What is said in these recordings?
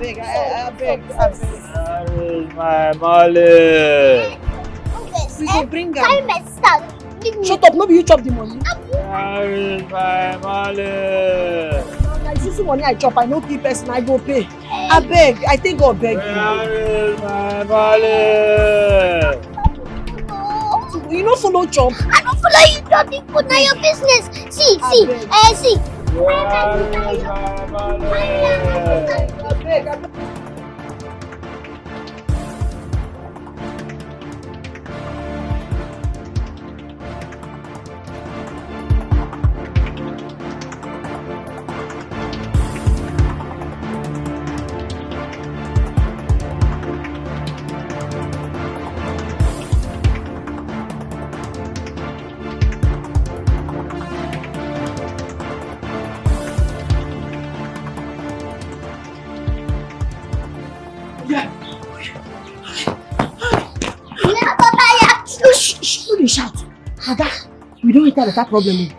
beg. Where is my money? We go bring her. Carry my stuff. Shut up, maybe you chop the money. Where is my money? Now, if you money I chop, I no keep person, I go pay. I beg, I think God beg you. Where is my money? You no follow chop. I don't follow you chopping food, now your business. See. Where is my money? Don't shout. Ada, we don't enter that problem.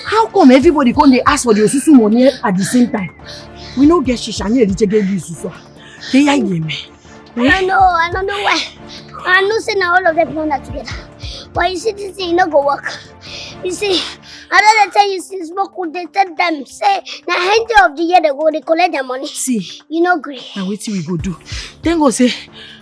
How come everybody come they ask for the osusu money at the same time? We no get shisha near the chege osusu. They are me. I don't know why. I know say now all of them plan that together. But you see this thing no go work. You see, I don't tell you since smoke they tell them say na end of the year they go they collect their money. See, you know agree. Now what we go do? Then go say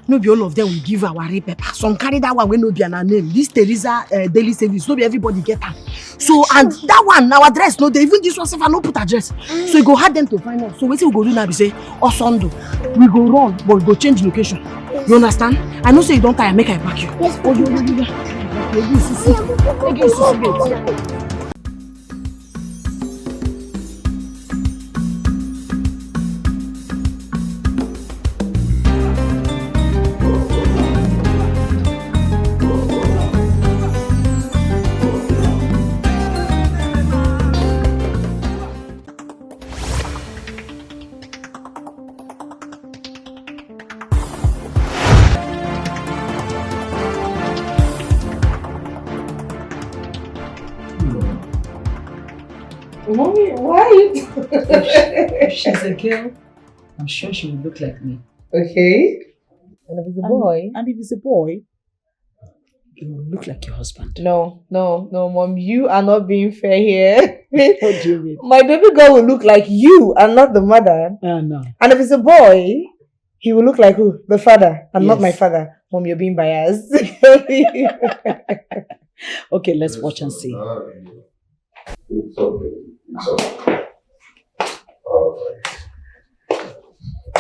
no be all of them will give our paper. Some carry that one when no be an name. This Teresa daily service, no be everybody get them. So and that one, our address, no, they even this one if I no put address. So we go hard them to find out. So what we go do now? We say, Osondo, we go run, but we go change location. Yes. You understand? I know say you don't tire, make I back you. Yes. Oh, you. Mommy, why? If she's a girl, I'm sure she will look like me. Okay. And if it's a boy? And if it's a boy, he will look like your husband. No, Mom, you are not being fair here. What do you mean? My baby girl will look like you and not the mother. No. And if it's a boy, he will look like who? The father and not Yes. my father. Mom, you're being biased. Okay, let's watch and see. It's okay. All right.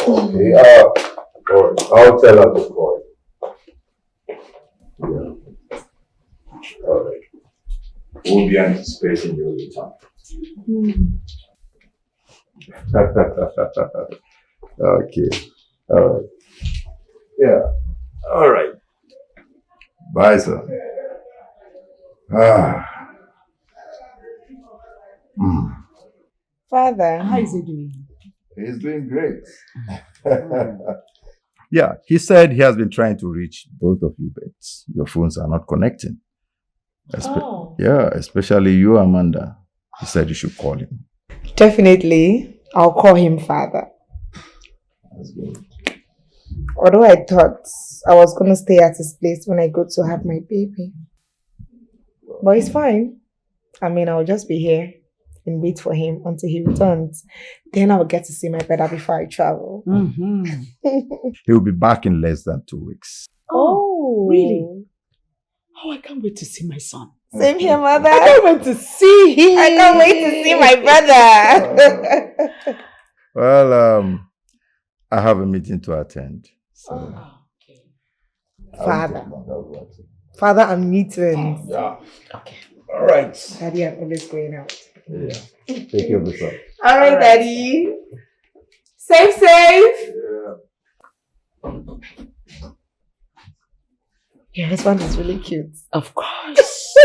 Okay, all right. I'll tell her to call. Yeah. All right. We'll be anticipating your return. Okay. All right. Yeah. All right. Bye, sir. Father. How is he doing? He's doing great. Yeah, he said he has been trying to reach both of you, but your phones are not connecting. Yeah, especially you, Amanda. He said you should call him. Definitely, I'll call him father. That's good. Although I thought I was going to stay at his place when I go to have my baby. But it's fine. I mean, I'll just be here and wait for him until he returns. Then I'll get to see my brother before I travel. Mm-hmm. He'll be back in less than 2 weeks. Oh, really? Oh, I can't wait to see my son. Same here, mother. I can't wait to see him. I can't wait to see my brother. Well, I have a meeting to attend. So Okay. Father and meetings. Yeah. Okay. All right. Daddy, I'm always going out. Yeah. Take care of yourself. All right, Daddy. Safe. Yeah. Your husband is really cute. Of course.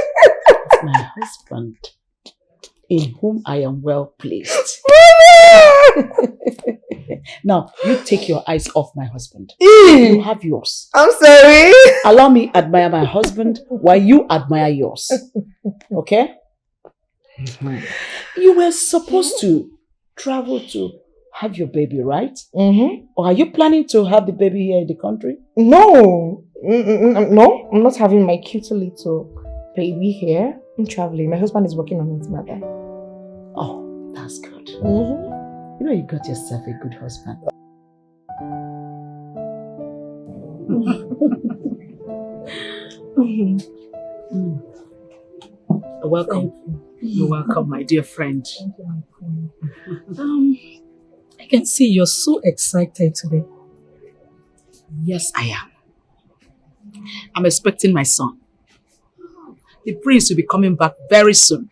My husband, in whom I am well pleased. Now, you take your eyes off my husband. You have yours. I'm sorry. Allow me admire my husband while you admire yours. Okay? You were supposed to travel to have your baby, right? Mm-hmm. Or are you planning to have the baby here in the country? No. No, I'm not having my cute little baby here. I'm traveling. My husband is working on his mother. Oh, that's good. Mm-hmm. You know you got yourself a good husband. Welcome. You're welcome, my dear friend. I can see you're so excited today. Yes, I am. I'm expecting my son. The prince will be coming back very soon.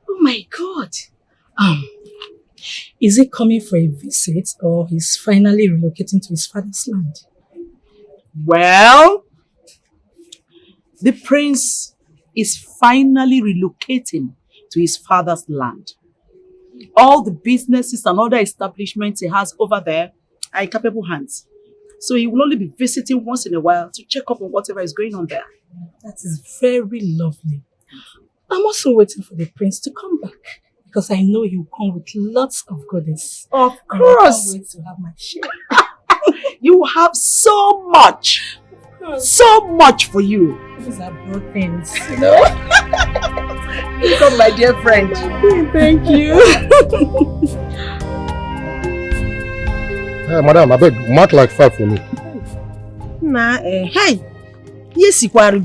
Oh my God. Is he coming for a visit or he's finally relocating to his father's land? Well, the prince is finally relocating to his father's land. All the businesses and other establishments he has over there are in capable hands. So he will only be visiting once in a while to check up on whatever is going on there. That is very lovely. I'm also waiting for the prince to come back because I know he'll come with lots of goodies. Of I course. can't wait to have my share. You have so much. So much for you. These are broad things, you know? Welcome, my dear friend. Thank you. Hey, madam, I beg, mark like 5 for me. Hey, yes, you can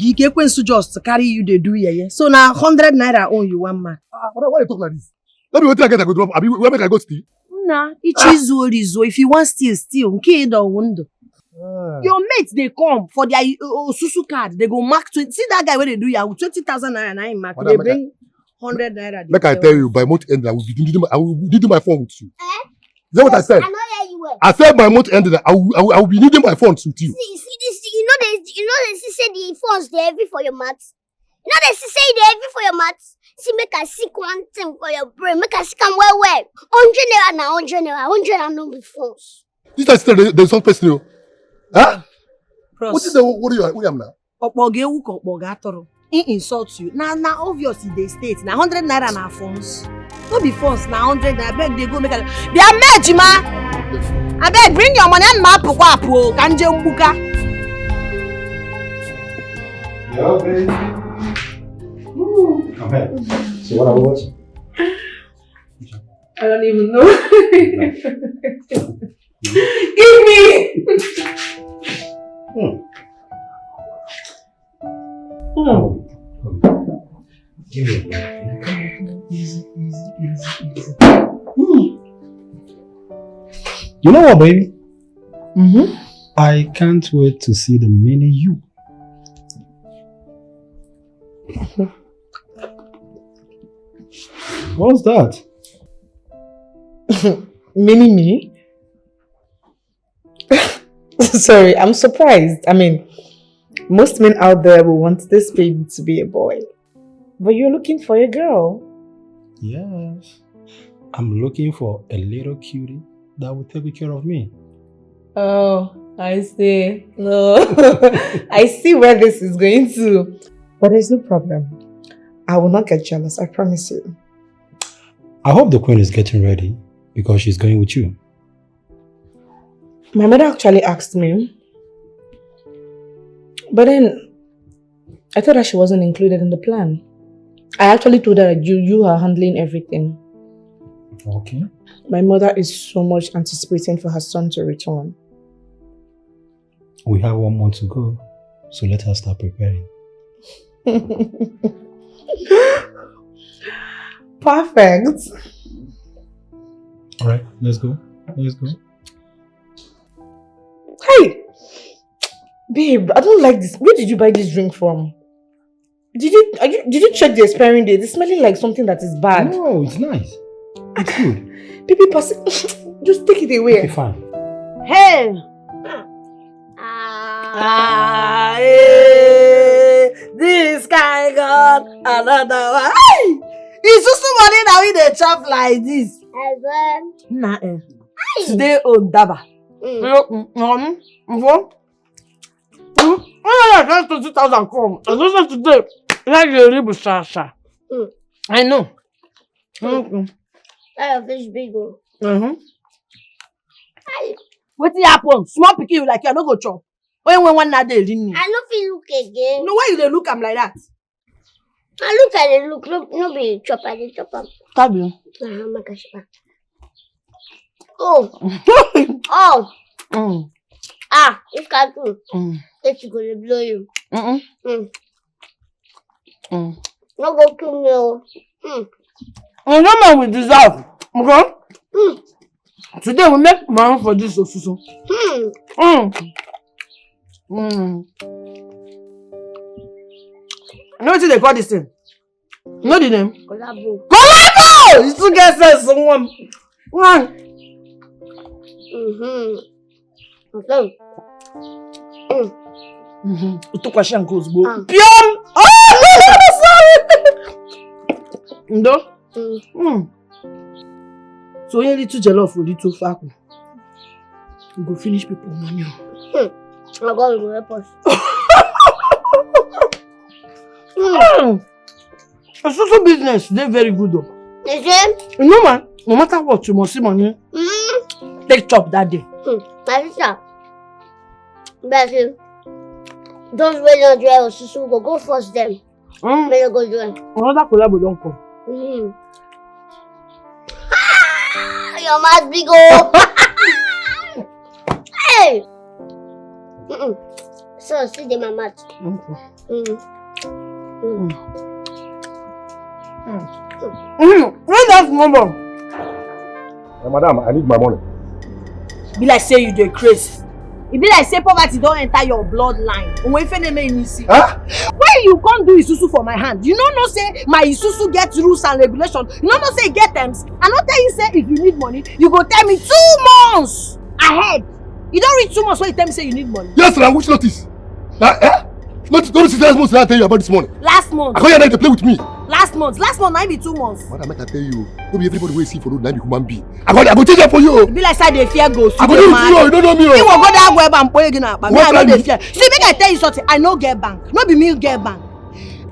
just carry you the do ye. So now 100 naira on you one mark. Why you talk like this? Let me wait till I get a good drop. Where make I go steal? Nah, it is what is. If you want steal. Okay, the window. Your mates they come for their susu card. They go mark 20. See that guy where they do ya 20,000 naira na him mark. They bring 100 naira. Make I tell you, by month end I will be needing my phone with you. Is that what I said? I know where you were. I said by month end I will be needing my phone with you. See this, you know they say the phones they heavy for your maths. You know they say they heavy for your maths. See, make I seek one thing for your brain. Make I seek them well. 100 naira na 100 naira. 100 and no be phones. This is still there's some person. Huh? Pros. What is the what are you now? He insult you. Now obviously they state. Now 100 naira na phones. No be phones. Now 100 naira. I beg they go make a. They are mad, ma. I beg bring your money and map po kanje mbuka. Yo, baby. Come here. So what are we watching? I don't even know. Give me! Give me. Easy. You know what, baby? Mm-hmm. I can't wait to see the mini you. What's that? Mini? Sorry, I'm surprised. I mean, most men out there will want this baby to be a boy. But you're looking for a girl. Yes. I'm looking for a little cutie that will take care of me. Oh, I see. No. I see where this is going to. But there's no problem. I will not get jealous, I promise you. I hope the queen is getting ready because she's going with you. My mother actually asked me. But then, I thought that she wasn't included in the plan. I actually told her that you are handling everything. Okay. My mother is so much anticipating for her son to return. We have 1 month to go, so let us start preparing. Perfect. Alright, let's go. Hey! Babe, I don't like this. Where did you buy this drink from? Did you check the expiring date? It's smelling like something that is bad. No, it's nice. It's good. Baby, pass it. Just take it away. Okay, fine. Hey! This guy got another one. Hey! It's just somebody that we dey chop like this. Nah, today on Daba. I 20,000 come. I don't say today. Like you read Sasha. I know. That your fish big. What happen? Small pikin you like you no go chop. When one na dey ring me. I no fit look again. No, why you dey look am like that? I look at the look, no be chop, I dey chop am. Tabi. Make I chop am. Oh. Oh. Ah, if can do. Let you go to blow you. No go kill me. No man we deserve. Okay? Today we make money for this osusu. You know what they call this thing? You know the name? Collabo. Collabo! You still get sense someone. Okay. You took a shame goes go. Pium! Oh no, sorry. No? So when you little jollof for little faku, you go finish people money. My God will help us. Social business, they're very good though. Is it? You know man, no matter what, you must see money. Take chop that day. My sister. Bessie. Don't wait on drive Susu. Go first them. May you go join. Another collabo don't come. Your mouth big oh. Hey. So see the mama. Where that number? Madam, I need my money. Be like say you dey craze. It be like say poverty don't enter your bloodline. When you can't do isusu for my hand, you know say my isusu get rules and regulations. You know say get terms. I not tell you say if you need money, you go tell me 2 months ahead. You don't reach 2 months when you tell me say you need money. Yes, sir. Which notice? Notice. Don't see last month. I tell you about this morning. Last month. I call you to play with me. Last month might be 2 months. What am I tell you? Don't be everybody will see for road. Be human being. I go change that for you. It be like say they fear ghosts. I go do it for you. You don't know me. You will go that web and pay again. But me, I know they fear. See, make I tell you something. I know get bank. No be me get bank.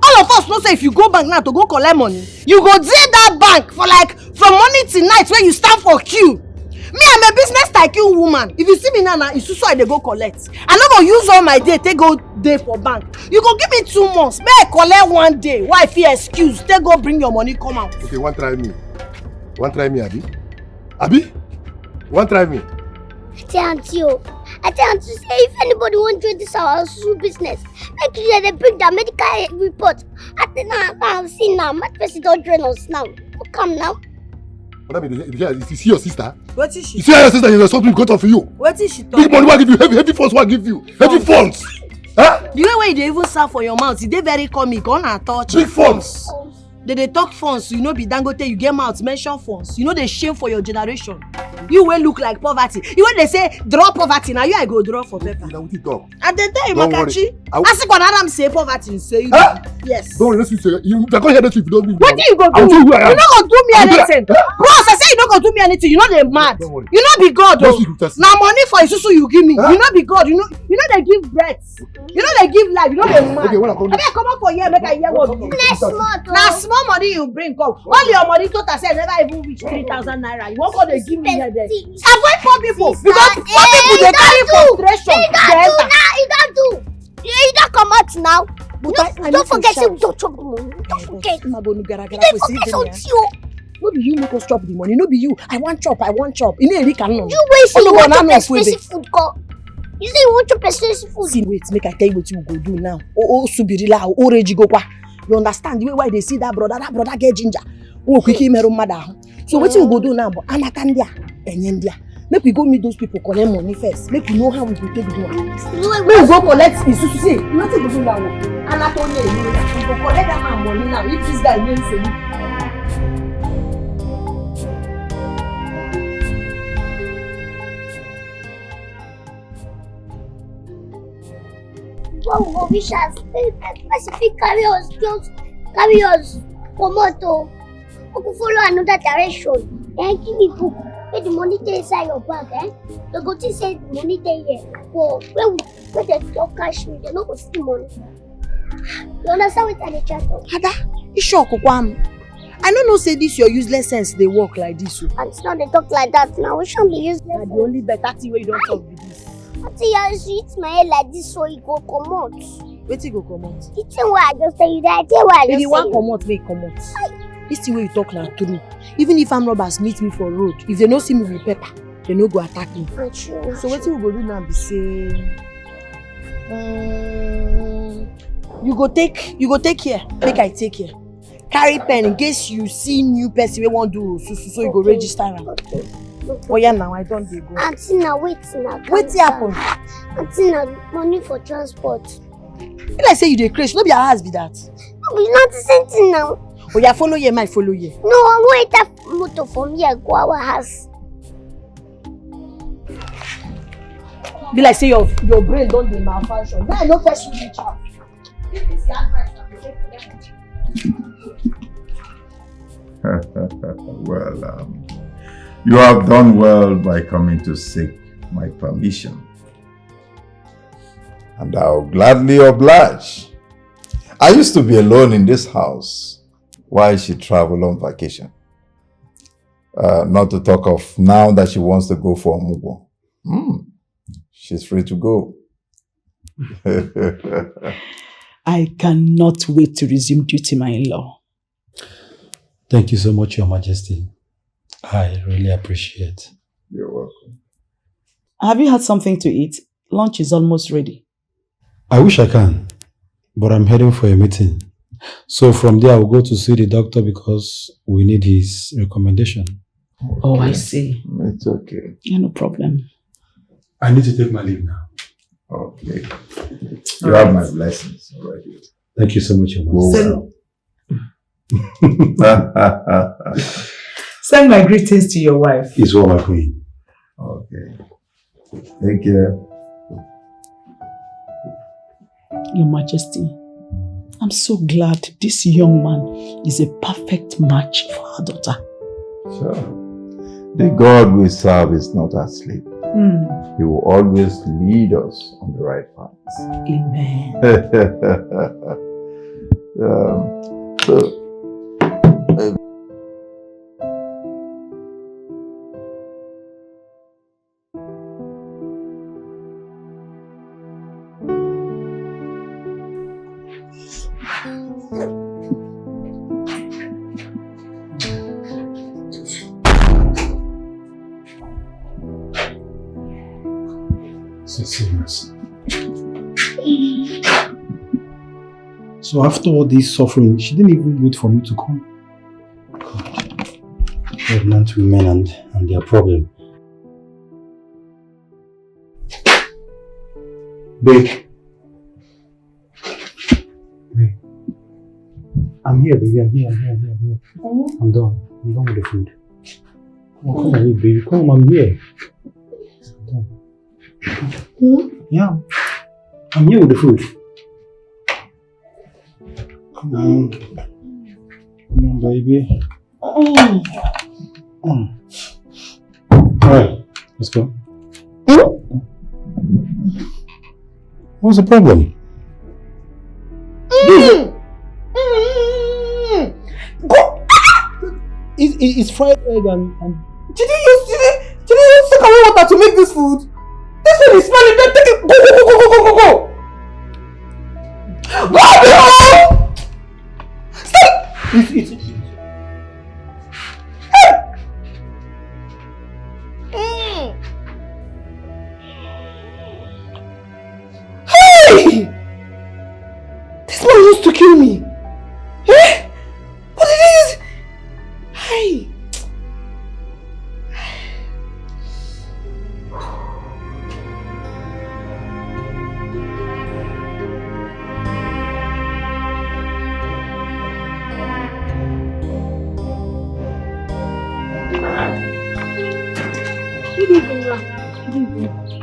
All of us know say if you go bank now to go collect money, you go deal that bank for like from morning till night when you stand for queue. Me, I'm a business tycoon woman. If you see me now, it's so they go collect. I no go use all my day, take go day for bank. You go give me 2 months. May I collect 1 day. Why fear excuse? Take go bring your money, come out. Okay, one try me, Abi. Abi? One try me. I tell you say if anybody want to do this our business, make sure they bring the medical report. I think now see now, my person don't join us now. Come now. What I mean, you see your sister? What is she? You see your sister is something got off for you. What is she talking? Big money will give you, heavy funds will give you. Heavy funds. Huh? The way where they even serve for your mouth, they very comic, gonna touch. Big funds. They talk funds, you know be Dangote, you get mouth, mention funds. You know they shame for your generation. You will look like poverty. You when they say draw poverty, now you I go draw for paper. Now what you talk? And they tell you, Makachi. as when Adam say poverty, say you yes. Don't worry, let's say you can't hear that if you don't do. What do you go do? You not gonna do me anything. Bros, I say you not gonna do me anything. You know they mad. You not be God though. Now money for Isusu you give me. You not be God. You know they give breath. You know they give life. You know they mad. Okay, when I come up for here, make I hear what you now small money you bring come. All your money total say never even reach 3,000 naira. You won't go they give me here then. Avoid poor people. Because poor people they carry frustration. You don't do. You don't come out now. Don't forget you don't chop the money. Don't forget. You don't forget something. No be you make us chop the money. No be you. I want chop. You wait till you want chop expensive food go. You say you want chop expensive food. See, wait, make I tell you what you go do now. Subirila, Reji go kwa. You understand the way why they see that brother get ginger. Quicky meron mother. So what you go do now? Anakandia, Enyendia. Make we go meet those people, collect money first. Make we know how we go take do it. Make we go collect Isusu. See, you want to do now? Anatolia, you go collect that man money now. If this guy means it. Wow, we shall specific carry us promoto. We go follow another direction. And give me book. Where the money dey inside your bag, they go to say the money dey here. But when they talk cash me, they no go see money. You understand what I dey chat of? Ada, you sure Kukwam? I don't know say this your useless sense they work like this. So. Auntie, now they talk like that now. We shouldn't be useless. The only better thing where you don't talk with this. Auntie, you should eat my hair like this so it go come out. Wait till go come out. The thing where I just tell you that, the thing where I just If you want say come out, make come out. This thing where you talk like true. Even if armed robbers meet me for road, if they don't see me with pepper, they no go attack me. So what you go do now be say, you go take care, make I take care. Carry pen in case you see new person we want do so you go register am. Oh yeah, now I don't dey go. Auntie, now wait now. Wetin happen? Auntie, now money for transport. Be like say you dey craze, no be your house be that. No, but it's not the same thing now. Oh yeah, follow here, my follow here. No, I want that motor from here go our house. Be like say your brain don't dey malfunction. Now I no first reach out. This is the advice I dey take for them. Well, you have done well by coming to seek my permission. And I'll gladly oblige. I used to be alone in this house while she traveled on vacation. Not to talk of now that she wants to go for a mugo. She's free to go. I cannot wait to resume duty, my in-law. Thank you so much, Your Majesty. I really appreciate. You're welcome. Have you had something to eat? Lunch is almost ready. I wish I can, but I'm heading for a meeting. So from there, I will go to see the doctor because we need his recommendation. Oh, I see. It's okay. Yeah, no problem. I need to take my leave now. Okay. You have my blessings already. Thank you so much, Your Majesty. Send my greetings to your wife. It's all my queen. Okay. Take care. Your Majesty, I'm so glad this young man is a perfect match for our daughter. Sure. The God we serve is not asleep. He will always lead us on the right path. Amen. So after all this suffering, she didn't even wait for me to come. Pregnant women and their problem. Babe. I'm here, baby. I'm here. I'm done. I'm done with the food. Come on, baby. Come on, I'm here. Yeah. I'm here with the food. Come on. Come on, baby. Alright, let's go. What's the problem? It's fried egg and... Did you use second water to make this food? This food is smelling. Then take it. Go. Go! Stop! Hey! This man used to kill me. Eh? What did he use? Hey!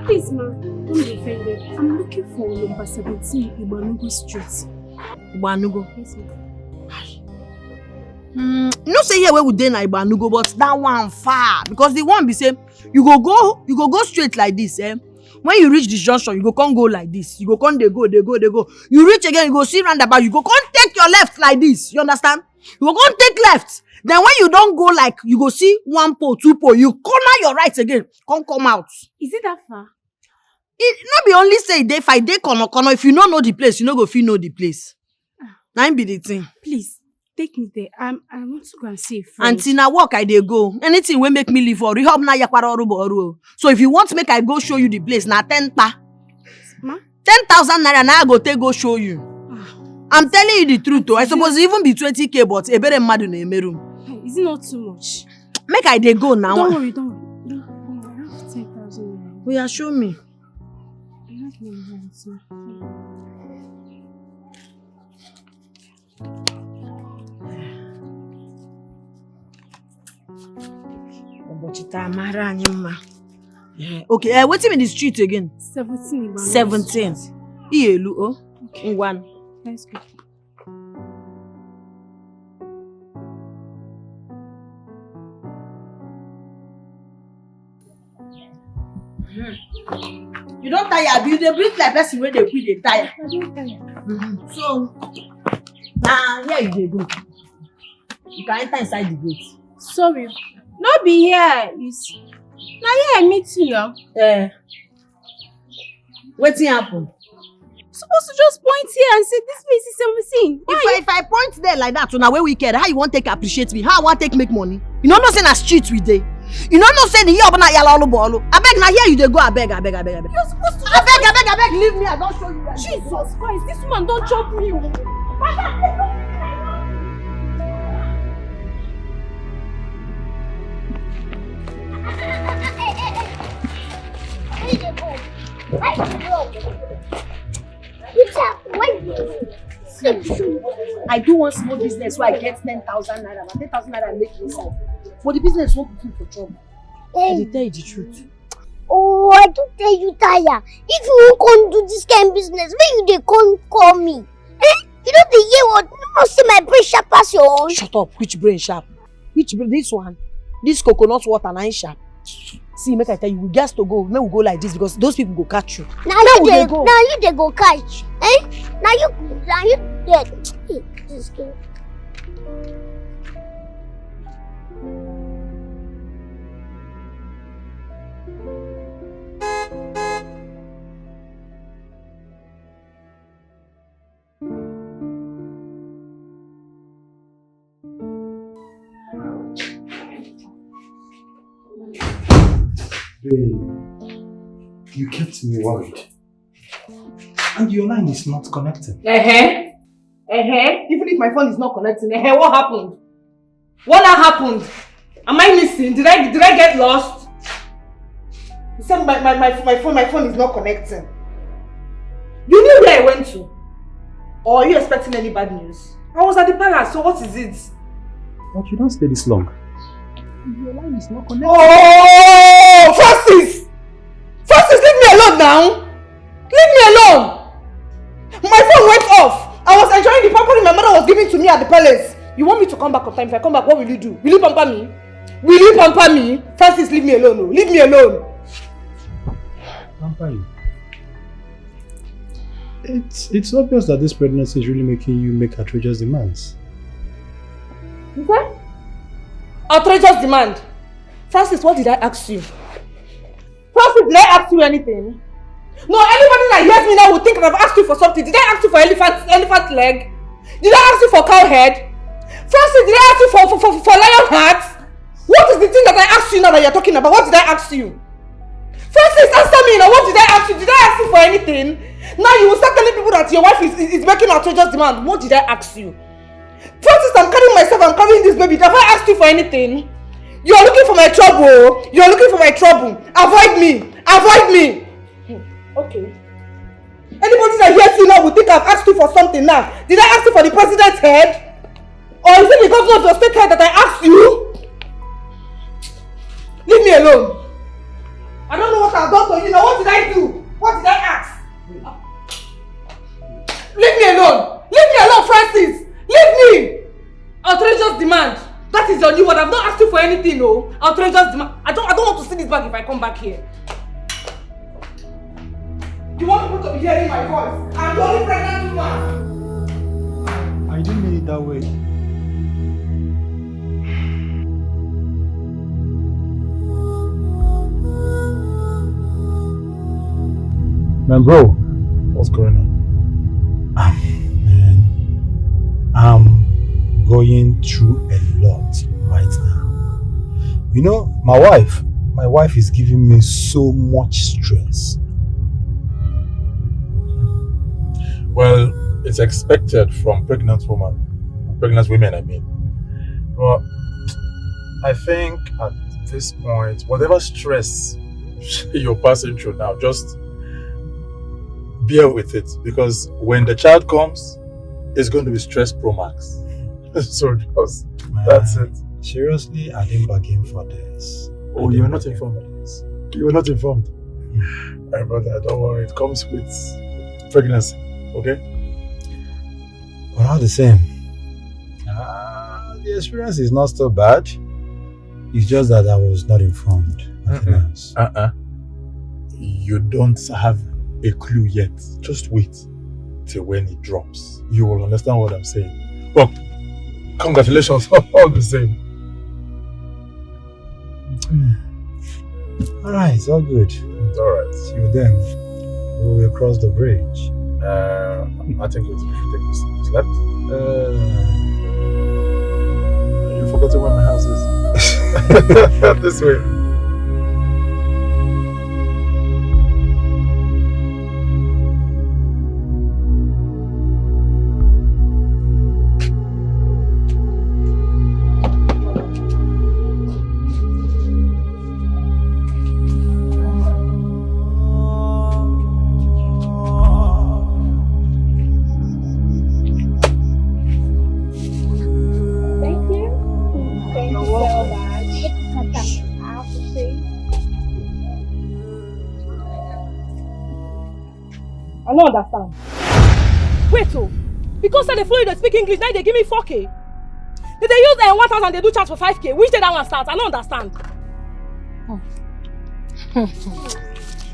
Please, ma, don't be offended. I'm looking for number 17 Ibanugo Street. Ibanugo? Yes, ma. No say here where we dey na Ibanugo, but that one far because the one be say you go go straight like this, When you reach this junction, you go come go like this. You go come, they go. You reach again, you go see roundabout. You go come take your left like this. You understand? You go come take left. Then when you don't go like, you go see 1 pole, 2 pole. You corner your right again. Come out. Is it that far? It not be only say they fight, they corner. If you don't know the place, you no go feel know the place. Now be the thing. Please, take me there. I want to go and see a friend. Auntie, na work I dey go. Anything will make me live for rehab na yakwara oru. So if you want to make I go show you the place, na 10 pa. Ma? 10,000 naira na I go take go show you. I'm telling you the truth though. I suppose even be 20k, but ebere madu na emeru. Is it not too much? Make I dey go now. Don't worry. I have 10,000. Oh yeah, show me. I have my hands. Okay, what's in the street again? 17. 17. Ielu, oh. Okay. 1. Let's go. You don't tire, you dey breathe like person where they breathe, they tire. I don't tire. So, here you dey go. You can enter inside the gate. Sorry. Not be here. You see. Now here I meet you now. Wetin happen? Supposed to just point here and say this place is 17. If I point there like that, so now where we care, how you want take appreciate me? How I want take make money? You know say na street we dey. You know say the year na yala olu bolu. Abeg na here you dey go, abeg. You're supposed to Abeg, leave me, I don't show you. Jesus Christ, this woman don't chop me. I do one small business where I get 10,000 naira. 10,000 naira I make inside. But the business won't put me for trouble. I dey tell you the truth. Oh, I don't tell you, Taya. If you won't do this kind of business, when you they can't call me. You know the year what? You must see my brain sharp as your own. Shut up. Which brain sharp? Which brain? This one. This coconut water na sharp. See, make I tell you, we got to go. Make we go like this because those people go catch you. Now you they go catch. Now you dead. This game. You kept me worried. And your line is not connecting. Even if my phone is not connecting, what happened? What happened? Am I missing? Did I get lost? You said my phone is not connecting. You knew where I went to? Or are you expecting any bad news? I was at the palace, so what is it? But you don't stay this long. Your line is not connected. Oh, Francis! Francis, leave me alone now! Leave me alone! My phone went off. I was enjoying the pampering my mother was giving to me at the palace. You want me to come back on time? If I come back, what will you do? Will you pamper me? Will you pamper me? Francis, leave me alone. Leave me alone. Pamper you? It's obvious that this pregnancy is really making you make outrageous demands. Okay? Outrageous demand? Francis, what did I ask you? Francis, did I ask you anything? No, anybody that hears me now would think that I've asked you for something. Did I ask you for elephant leg? Did I ask you for cow head? Francis, did I ask you for lion heart? What is the thing that I asked you now that you're talking about? What did I ask you? Francis, answer me now. What did I ask you? Did I ask you for anything? Now you will start telling people that your wife is making outrageous demand. What did I ask you? Francis, I'm carrying myself. I'm carrying this baby. Have I asked you for anything? You are looking for my trouble. You are looking for my trouble. Avoid me. Avoid me. Okay. Anybody that hears you now will think I've asked you for something now. Did I ask you for the president's head? Or is it the governor of your state head that I asked you? Leave me alone. I don't know what I've done to you now. What did I do? What did I ask? Leave me alone. Leave me alone, Francis. Leave me. Outrageous demand. That is your new word. I've not asked you for anything, no. Outrageous demand. I don't want to see this bag if I come back here. You want people to be hearing my voice? I'm the only pregnant woman. I didn't mean it that way. Man, bro, What's going on? man, I'm going through a lot right now. You know, my wife is giving me so much stress. Well, it's expected from pregnant women, I mean. But I think at this point, whatever stress you're passing through now, just bear with it, because when the child comes, it's going to be stress pro max. So just, that's it. Seriously, I didn't bargain for this. Oh, you were not informed of this? You were not informed? My brother, don't worry, it comes with pregnancy, okay? But all the same, the experience is not so bad. It's just that I was not informed. Nothing else. You don't have a clue yet. Just wait till when it drops. You will understand what I'm saying. Well, congratulations all the same. Alright, it's all good. It's alright. See you then. We will cross the bridge. I think we should take this left. You forgot where my house is. This way. I don't understand. Wait, oh, because they follow you, they speak English, now they give me 4K. They use 1,000, they do charge for 5K. Which day that one starts? I don't understand.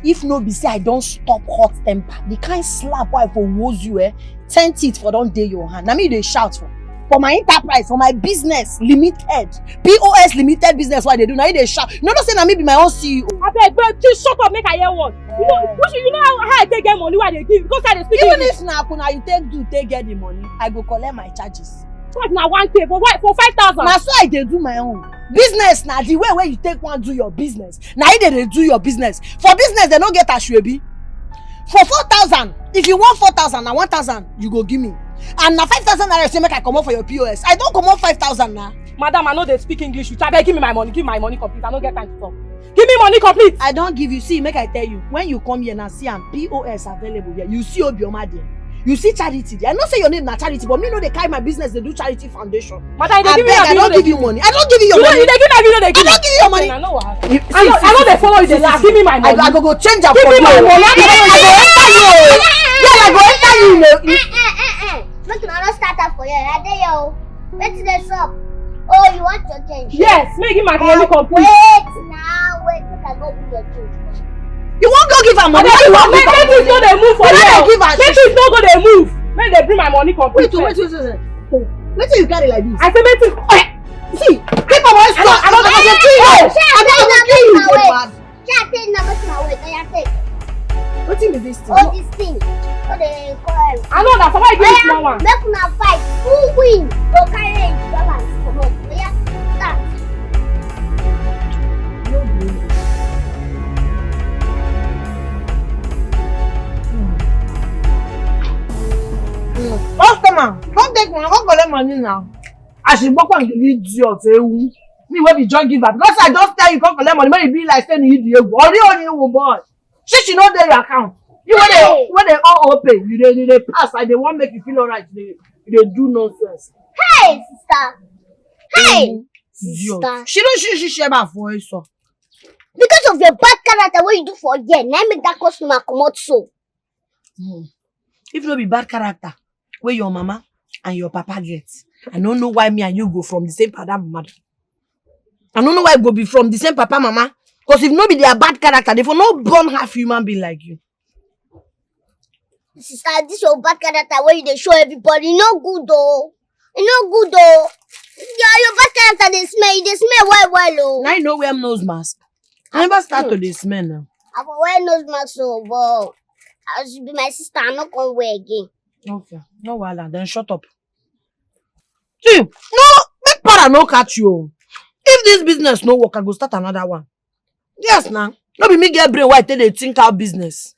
If no be say I don't stop hot temper, the kind slap why for woes you 10 teeth for don't day your hand. Now me they shout for my enterprise, for my business limited, POS limited business. Why they do now? They shout. You know say na me be my own CEO. I beg, but just shut up, make I hear one. You know how I take get money why they give because I they speak Even English. if na you take get the money, I go collect my charges. What na 1K for what? For 5,000? Na so I dey do my own business. Na the way where you take one do your business. Na you dey do your business. For business they no get ashwebi. For 4,000, if you want 4,000 na 1,000 you go give me. And na 5,000 naira say make I come out for your POS. I don't come out 5,000 now. Madam, I know they speak English. You try beg, give me my money complete. I don't get time to talk. Give me money complete. I don't give you. See, make I tell you. When you come here now, see am POS available here. You see Obio there. You see charity there. I know say your name na charity, but me know they carry my business. They do charity foundation. Madam, I don't give you money. I don't give you your money. They give me I don't give you your money. I know what. I know they follow you. They laugh. Give me my money. I go change up. Give me my money. I go enter you. Make another starter for you. I dey yo. Let's this up. Oh, you want your change? Yes, make him my money complete. Wait now, wait. Make I go with your change. You won't go give her money. You want make things no they move for you. Make things no go they move. Make they bring my money complete. Wait. Wait till you carry like this. I say make things. See, keep my voice strong. I'm not gonna kill you. I'm not gonna kill you. Shall take number to my way? Can you take? What's in this thing? Oh, this thing. So they call. I know that. Somebody give me small one. Make una fight. Who win? Go carry it. Balance. Come on. Yeah. Start. Customer, come take one. Come collect money now. I should walk on the idiot. Me wey be joint giver because I just tell you come collect money. When you be like saying you idiot, or you boy. She know dey your account. You when they all open, you they pass. I they want make you feel alright. They do nonsense. Hey, sister. Hey, sister. She share my voice so. Because of the bad character what you do for here, now make that customer come out so. If no be bad character, where your mama and your papa get, I don't know why me and you go from the same father mother. I don't know why go be from the same papa mama. Because if no be their bad character, they for no born half human being like you. Sister, this your bad character where they show everybody. No good though. No good though. Yeah, your bad character they smell well oh. Now you know wear nose mask. I never start to this smell now. I will wear nose mask so but I should be my sister, I'm not gonna wear again. Okay, no wala, then shut up. See, no, make para no catch you. If this business no work, I go start another one. Yes, now. No be me get brain why tell they think out business.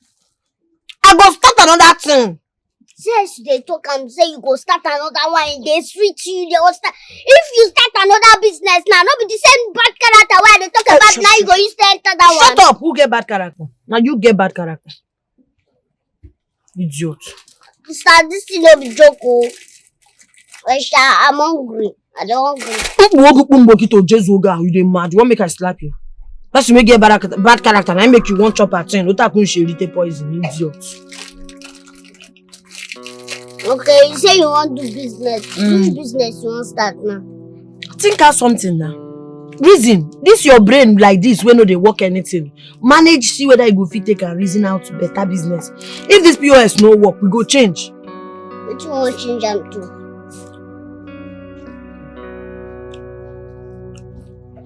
I go start another thing. Yes, they talk and say you go start another one and they sweet you, they will start. If you start another business now, not be the same bad character why they talk about now you go use to enter that one. Shut up! Who get bad character? Now you get bad character. Idiot. Sister, this thing no be joke oh. I'm hungry. I don't hungry. You dey mad. You want make I slap you? That's you make get bad character and I make you want chop at 10. Don't talk she eat poison, idiot. Okay, you say you want to do business. Which business you want to start now? Think out something now. Reason. This your brain like this when no they work anything. Manage, see whether you go fit take and reason out to better business. If this POS no work, we go change. What you want to change them to?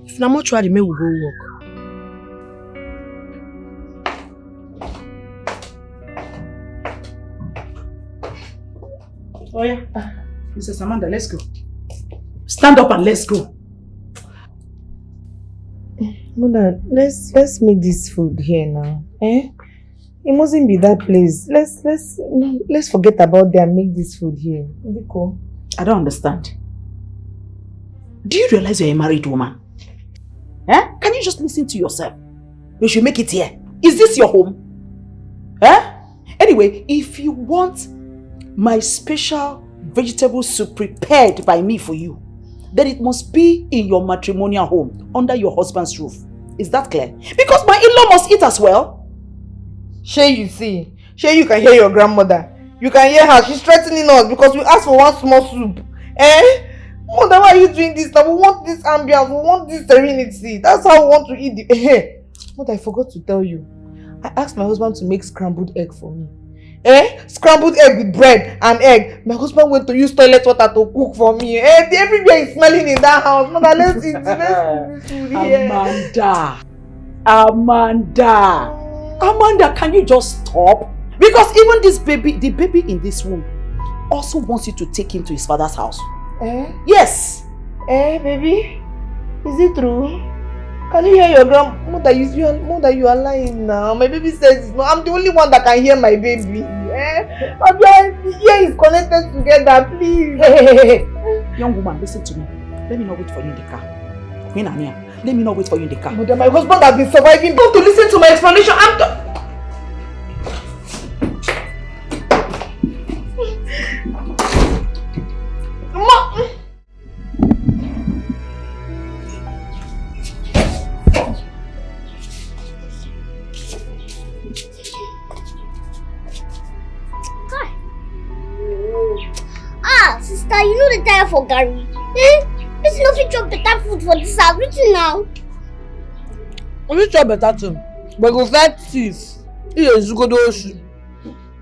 If na mortuary, may we go work. Oh yeah, Mrs. Amanda, let's go. Stand up and let's go. Mother, let's make this food here now. Eh? It mustn't be that place. Let's forget about there and make this food here. Cool. I don't understand. Do you realize you're a married woman? Eh? Can you just listen to yourself? We should make it here. Is this your home? Eh? Anyway, if you want my special vegetable soup prepared by me for you, then it must be in your matrimonial home, under your husband's roof. Is that clear? Because my in-law must eat as well. Shay, you see. Shay, you can hear your grandmother. You can hear her. She's threatening us because we asked for one small soup. Eh? Mother, why are you doing this? Now we want this ambience. We want this serenity. That's how we want to eat the... Hey, Mother, I forgot to tell you. I asked my husband to make scrambled egg for me. Scrambled egg with bread and egg. My husband went to use toilet water to cook for me. Everywhere is smelling in that house. Mother, let's eat. Let's eat here. Amanda, can you just stop? Because even this baby, the baby in this womb, also wants you to take him to his father's house. Yes. Baby? Is it true? Can you hear your grandmother? Mother, you are lying now. My baby says no. I'm the only one that can hear my baby. Obio, here is connected together, please. Hey. Young woman, listen to me. Let me not wait for you in the car. Queen Ania, let me not wait for you in the car. Mother, my husband has been surviving. Don't to listen to my explanation. Sister, you know the tire for Gary. It's no fit chop better food for this house. Which now? We chop better thing. But go fight thieves. Yes, you go do oshi.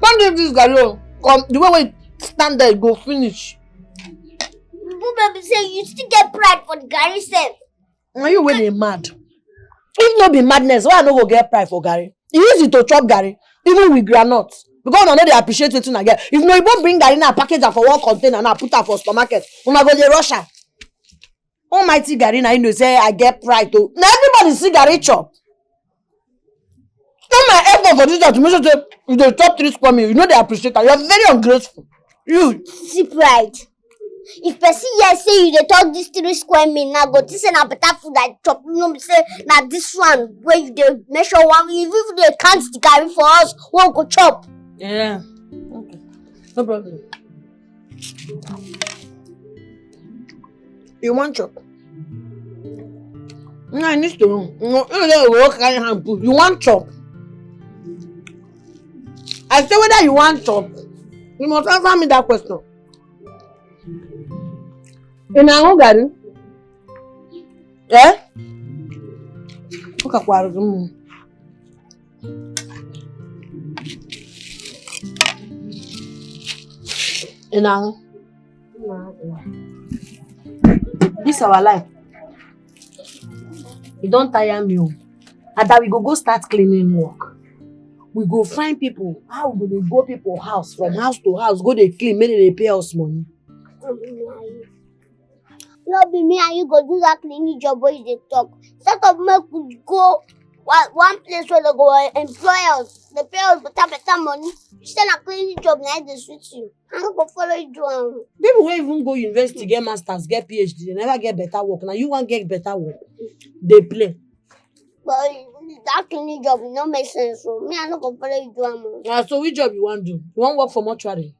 Can't do this Gary. Come, the way we stand there, go finish. Baby say you still get pride for the Gary self. Are you really mad? If not be madness, why I no go get pride for Gary? It's easy to chop Gary, even with groundnuts. Because I know they appreciate it again. If no, you won't bring Gary now, package her for one container and put her for supermarket. Una go dey rush her. Almighty Gary now, you know say I get pride too. Now everybody see Gary chop. Come my effort for this to make sure say you dey chop 3 square meal. You know they appreciate her. You are very ungrateful. You see pride. If person here say you dey talk this 3 square meal now, go this na better food I chop. You know me say na this one where you dey measure one. If you dey count the Gary for us, one go chop. Yeah. Okay. No problem. You want chop? No, I need to. No, you work carry hand put. You want chop? I say whether you want chop, you must answer me that question. In a Gary? Eh? Okay, Now, this our life. You don't tire me. And that we go start cleaning work. We go find people. How we go people house from house to house, go they clean, maybe they pay us money. Not be me and you go do that cleaning job where they talk. Instead of me could go one place where they go employ us. They pay us better money. Instead of cleaning job, now they switch you. I'm not going to follow you do. People who even go university, get masters, get PhD, they never get better work. Now you want get better work. They play. But that cleaning job, it don't make sense. So me, I'm not going to follow you do. So which job you want to do? You want work for mortuary?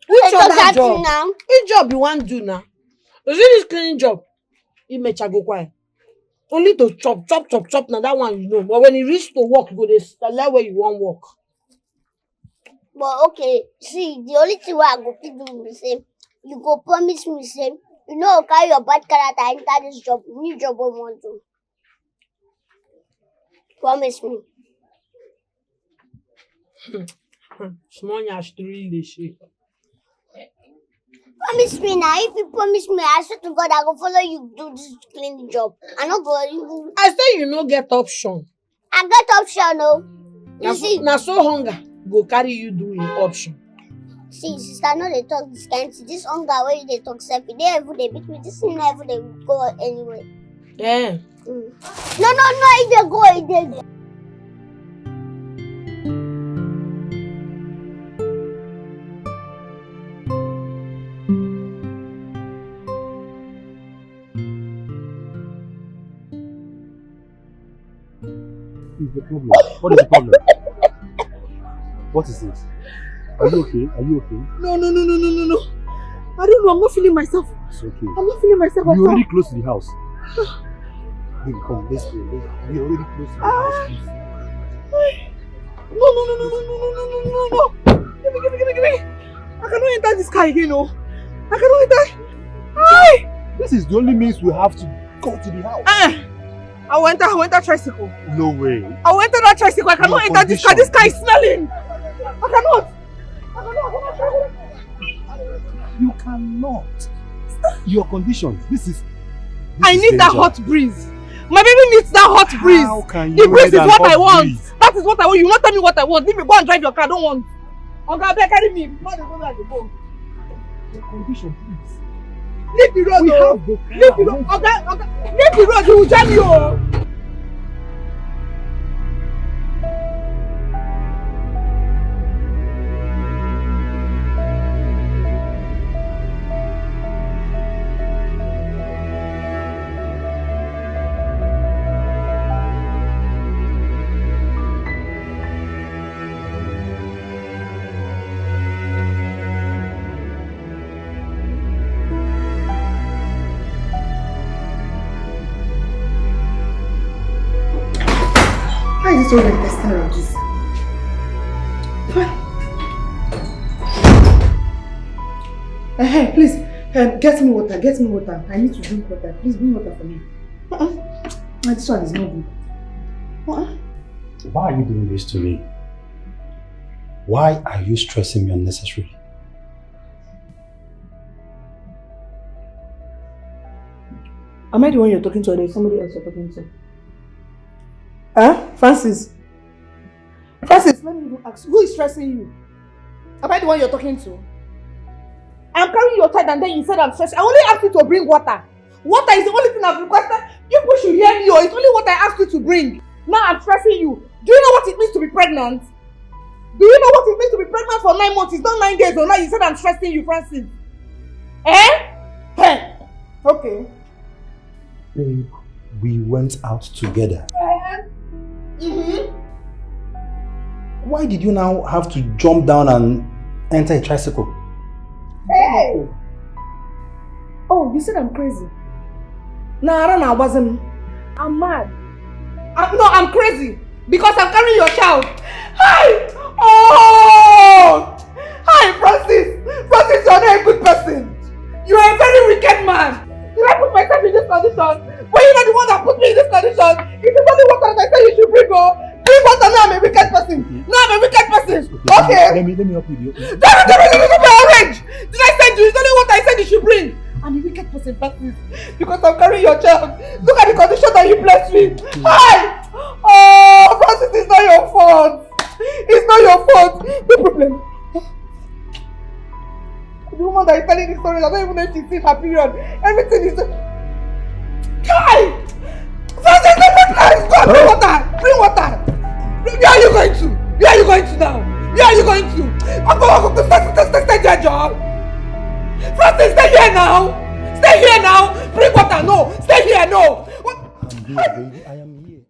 Which other job? Now? Which job you want to do now? You see this cleaning job? You make go quiet. Only to chop. Now that one you know. But when you reach to work, you go to select where you want work. But okay, see, the only thing I go to do is say, you go promise me, say, you know, carry your bad character enter this job, new job I want to. Promise me. Small yash to really shit. Promise me now. If you promise me, I swear to God, I go follow you do this cleaning job. I not go you. I say you no get option. I get option, no. You see. Now so hunger go carry you do in option. See, sister, no they talk this kind thing. This hunger where they talk self, they every day between this never they go anyway. Yeah. No, if they go, if they go. The problem? What is the problem? What is it? Are you okay? Are you okay? No. I don't know. I'm not feeling myself. It's okay. I'm not feeling myself. We're already close to the house. Baby, come. Let's go. We're already close to the house. Please. No. Give me. I cannot enter this car again, no. I cannot enter. Hi. This is the only means we have to go to the house. I will enter tricycle. No way. I will enter that tricycle. I cannot enter this car. This car is smelling. I cannot. You cannot. Your conditions. I need that hot breeze. My baby needs that hot breeze. How can you the breeze is what I want. Breeze? That is what I want. You won't tell me what I want. Leave me go and drive your car. I don't want. Okay, carry me. Not the road like the boat. Your condition, please. Leave the road. Leave the road. Okay. Leave the road. You will drive me. Why is it so like testing like this? Hey, please, get me water. I need to drink water. Please bring water for me. This one is not good. Why are you doing this to me? Why are you stressing me unnecessarily? Am I the one you're talking to or there's somebody else you're talking to? Francis, let me even ask, who is stressing you? Am I the one you're talking to? I'm carrying your child and then you said I'm stressed. I only asked you to bring water. Water is the only thing I've requested. You people should hear me, or it's only what I asked you to bring. Now I'm stressing you. Do you know what it means to be pregnant? Do you know what it means to be pregnant for 9 months? It's not 9 days, or now you said I'm stressing you, Francis. Hey. Okay. Babe, we went out together. Why did you now have to jump down and enter a tricycle? Hey! Oh, you said I'm crazy. I wasn't. I'm mad. I'm crazy because I'm carrying your child. Hi! Oh! Hi, Francis! Francis, you're not a good person. You are a very wicked man. Did I put myself in this condition? But you're not the one that put me in this condition. It's only water that I said you should bring. Bring water. Now I'm a wicked person. person. Okay. Let me help you. Orange. Did I send you? It's only what I said you should bring. And the wicked person passes because I'm carrying your child. Look at the condition that you placed me. Hi! Oh, Francis, it's not your fault. It's not your fault. No problem. The woman that is telling the story, I don't even know if she's seen her period. Everything is... Hi! Francis, no, go bring water. Bring water. Where are you going to? Where are you going to now? Where are you going to? I'm going to stay your job. Francis, stay here now! Stay here now! Bring water, no! Stay here, no! What? I'm here, baby. I am here.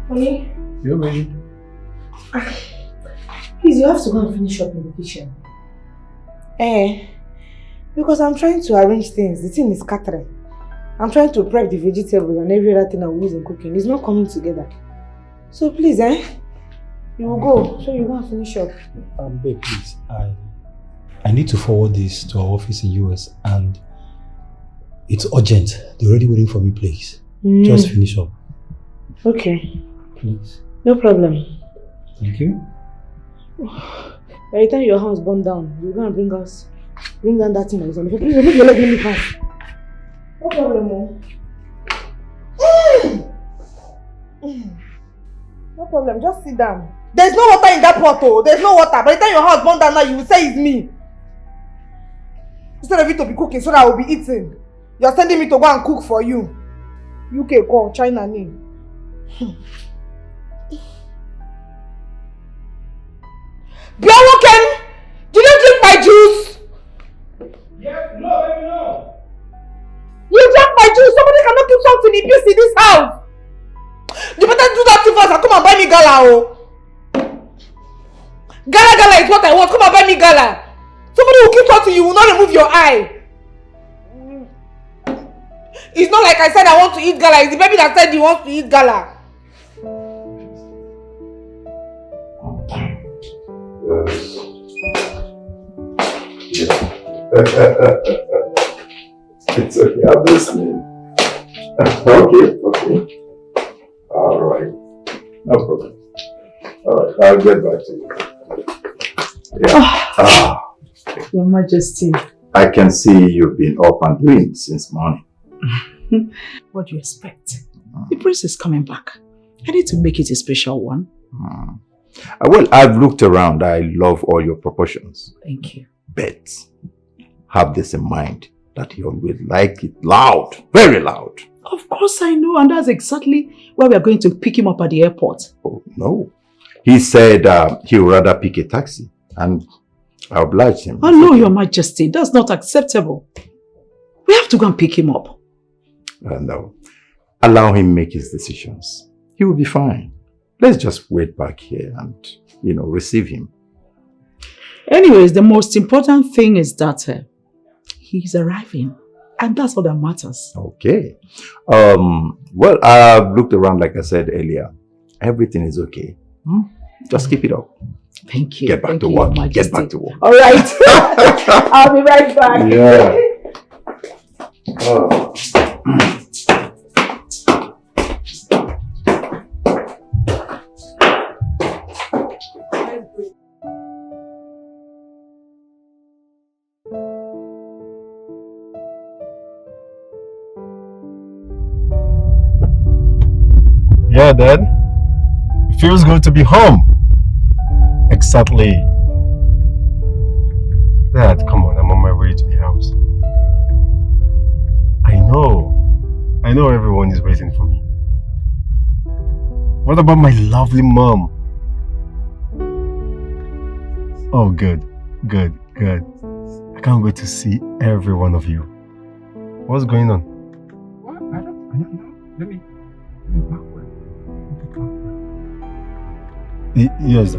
Honey? You're ready. Please, you have to go and finish up in the kitchen. Because I'm trying to arrange things. The thing is scattering. I'm trying to prep the vegetables and every other thing I will use in cooking. It's not coming together. So please, you will go. So you go and finish up. Babe, please. I need to forward this to our office in US and it's urgent. They're already waiting for me, please. Just finish up. Okay. Please. No problem. Thank you. By the time your house burned down, you're going to bring down that thing that is on the floor. Please remove your leg, let me pass. No problem, No problem, just sit down. There's no water in that pot, oh. There's no water. By the time your house burned down now, you will say it's me. Instead of you to be cooking so that I will be eating, you're sending me to go and cook for you. UK call, China name. Biawoken! Did you drink my juice? Yes, no, baby, no. You drank my juice! Somebody cannot keep something in peace in this house! You better do that thing first and come and buy me gala, oh! Gala is what I want. Come and buy me gala. Somebody will keep something, you will not remove your eye. It's not like I said I want to eat gala. It's the baby that said he wants to eat gala. It's okay, I'm listening. Okay. All right. No problem. All right, I'll get back to you. Yeah. Your Majesty. I can see you've been up and doing since morning. What do you expect? The prince is coming back. I need to make it a special one. Well, I've looked around. I love all your proportions. Thank you. But have this in mind that he will like it loud, very loud. Of course I know, and that's exactly why we are going to pick him up at the airport. Oh, no. He said he would rather pick a taxi, and I obliged him. Oh no, Your Majesty, that's not acceptable. We have to go and pick him up. No. Allow him make his decisions. He will be fine. Let's just wait back here and, receive him. Anyways, the most important thing is that he's arriving. And that's all that matters. Okay. Well, I've looked around like I said earlier. Everything is okay. Just keep it up. Thank you. Get back Thank to you, work. Your Get Majesty. back to work. All right. I'll be right back. Yeah. Oh. Yeah, Dad. It feels good to be home. Exactly. Dad, come on, I'm on my way to the house. I know everyone is waiting for me. What about my lovely mom? Oh, good. I can't wait to see every one of you. What's going on? What? I don't know. Let me backward. Yes,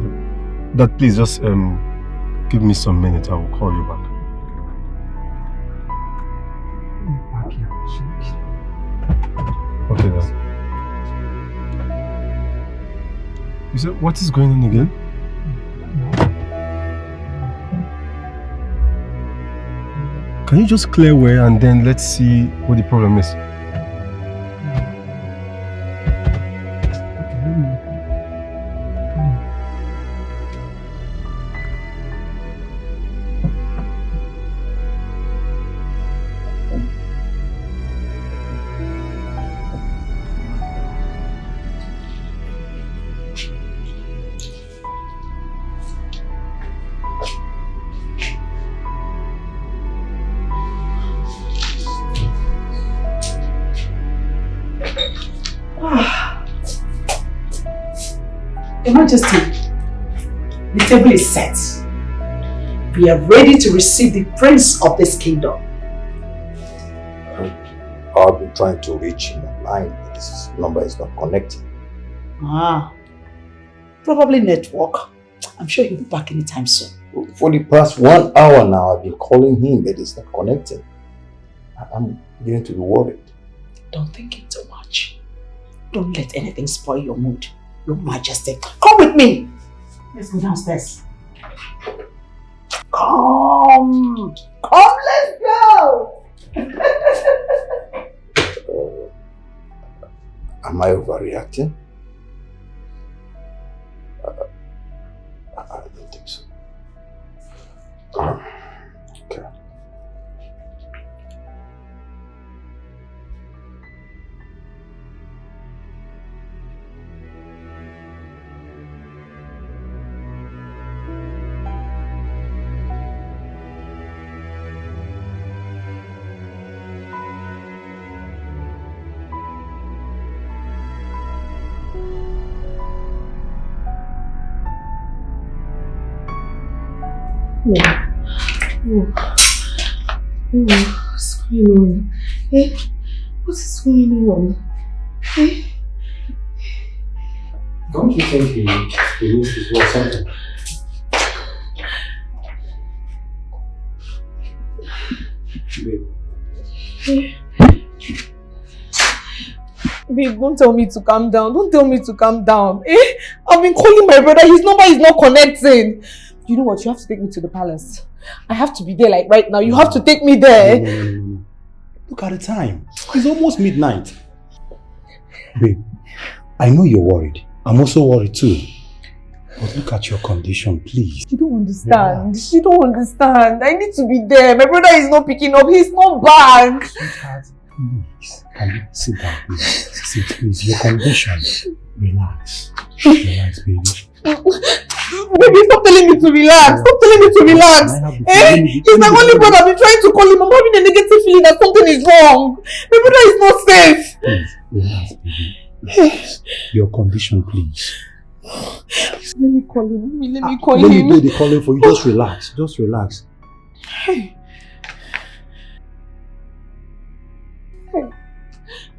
Dad, please just give me some minutes. I will call you back. Okay, Dad. You said, what is going on again? Can you just clear away and then let's see what the problem is? Your Majesty, the table is set. We are ready to receive the prince of this kingdom. I've been trying to reach him online, but this number is not connecting. Probably network. I'm sure he'll be back anytime soon. For the past 1 hour now, I've been calling him, but it's not connecting. I'm beginning to be worried. Don't think it too much. Don't let anything spoil your mood. Your Majesty, come with me. Let's go downstairs. Come, let's go. Am I overreacting? I don't think so. Okay. What's going on? What is going on? Don't you think he needs to do something? Babe, don't tell me to calm down. Don't tell me to calm down. I've been calling my brother. His number is not connecting. You know what? You have to take me to the palace. I have to be there like right now. You have to take me there. No. Look at the time. It's almost midnight. Babe, I know you're worried. I'm also worried too. But look at your condition, please. You don't understand. Yeah. You don't understand. I need to be there. My brother is not picking up. He's not back. Sweetheart, please. Can you sit down, please? Sit, please. Your condition. Relax. Relax, baby. Baby, stop telling me to relax. Stop telling me to relax. He's my only brother. I've been trying to call him. I'm having a negative feeling that something is wrong. My brother is not safe. Please, relax, baby. Relax. Your condition, please. Let me call him. Let me call him. Let me do the calling for you. Just relax. Just relax. Hey.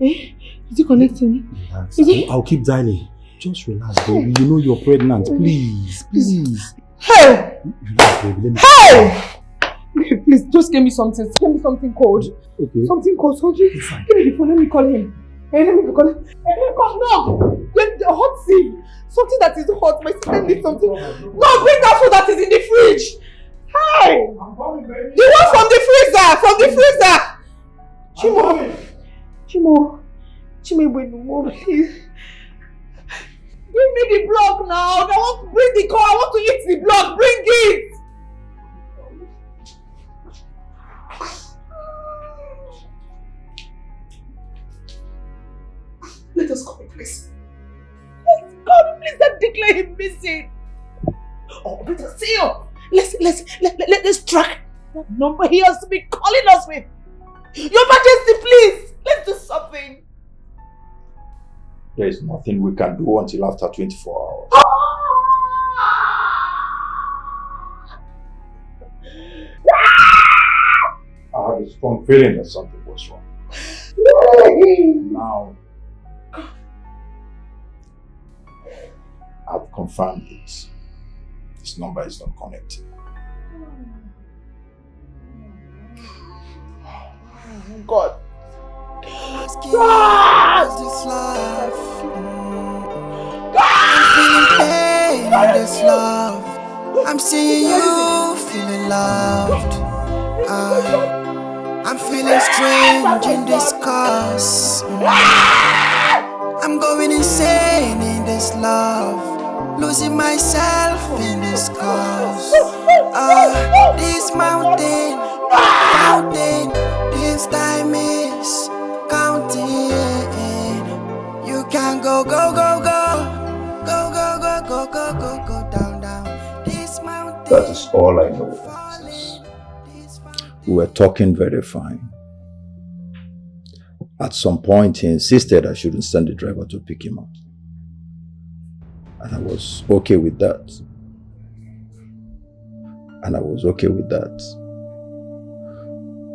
Is he connecting? Relax. I'll keep dialing. Just relax, baby. You know you're pregnant. Please. Hey! Relax, baby. Let me Hey! Please, just give me something. Give me something cold. Okay. Something cold. So give me the phone. Let me call him. Hey, let me call him. Hey, come now. Let hot tea. Something that is hot. My sister needs something. No, bring that food that is in the fridge. Hi! The one from the freezer! From the freezer! Chimo, please. Bring me the block now. I want to bring the car. I want to eat the block. Bring it! Let us go, please. Let's go, please. Don't declare him missing. Oh, let us see him. Let's track that number he has to be calling us with. Your Majesty, please. Let's do something. There is nothing we can do until after 24 hours. I have a strong feeling that something was wrong. Now, I've confirmed it. This number is not connected. God. This love, I'm seeing you feeling loved. I'm feeling strange in this cause. I'm going insane in this love, losing myself in this cause. This mountain, this time is counting. You can go down this mountain. That is all I know. We were talking very fine. At some point, he insisted I shouldn't send the driver to pick him up. And I was okay with that.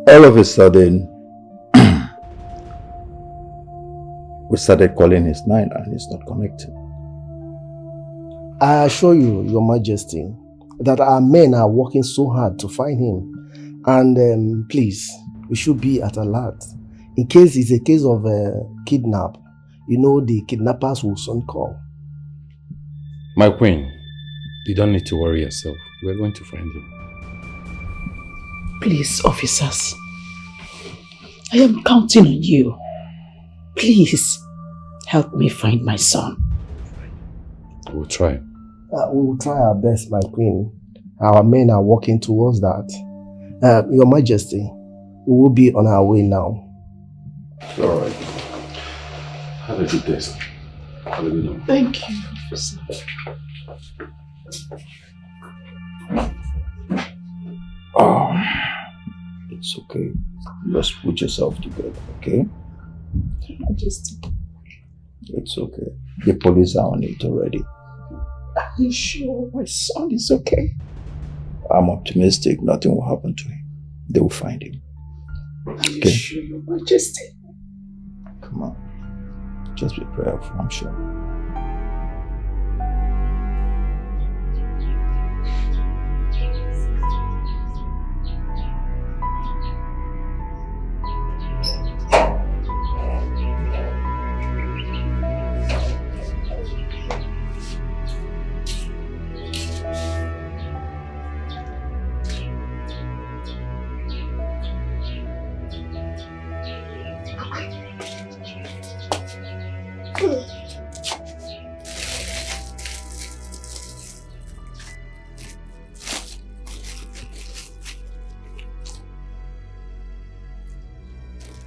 All of a sudden, we started calling his line and he's not connected. I assure you, Your Majesty, that our men are working so hard to find him. And please, we should be at alert. In case it's a case of kidnap, the kidnappers will soon call. My queen, you don't need to worry yourself. We're going to find him. Please, officers. I am counting on you. Please, help me find my son. We'll try. We will try our best, my queen. Our men are working towards that. Your Majesty, we will be on our way now. All right. Have a good day, sir. Have a good night. Thank you, officer. Oh, it's okay. Just put yourself together, okay? Majesty. It's okay. The police are on it already. Are you sure my son is okay? I'm optimistic nothing will happen to him. They will find him. Are you sure, Your Majesty? Come on. Just be prayerful, I'm sure.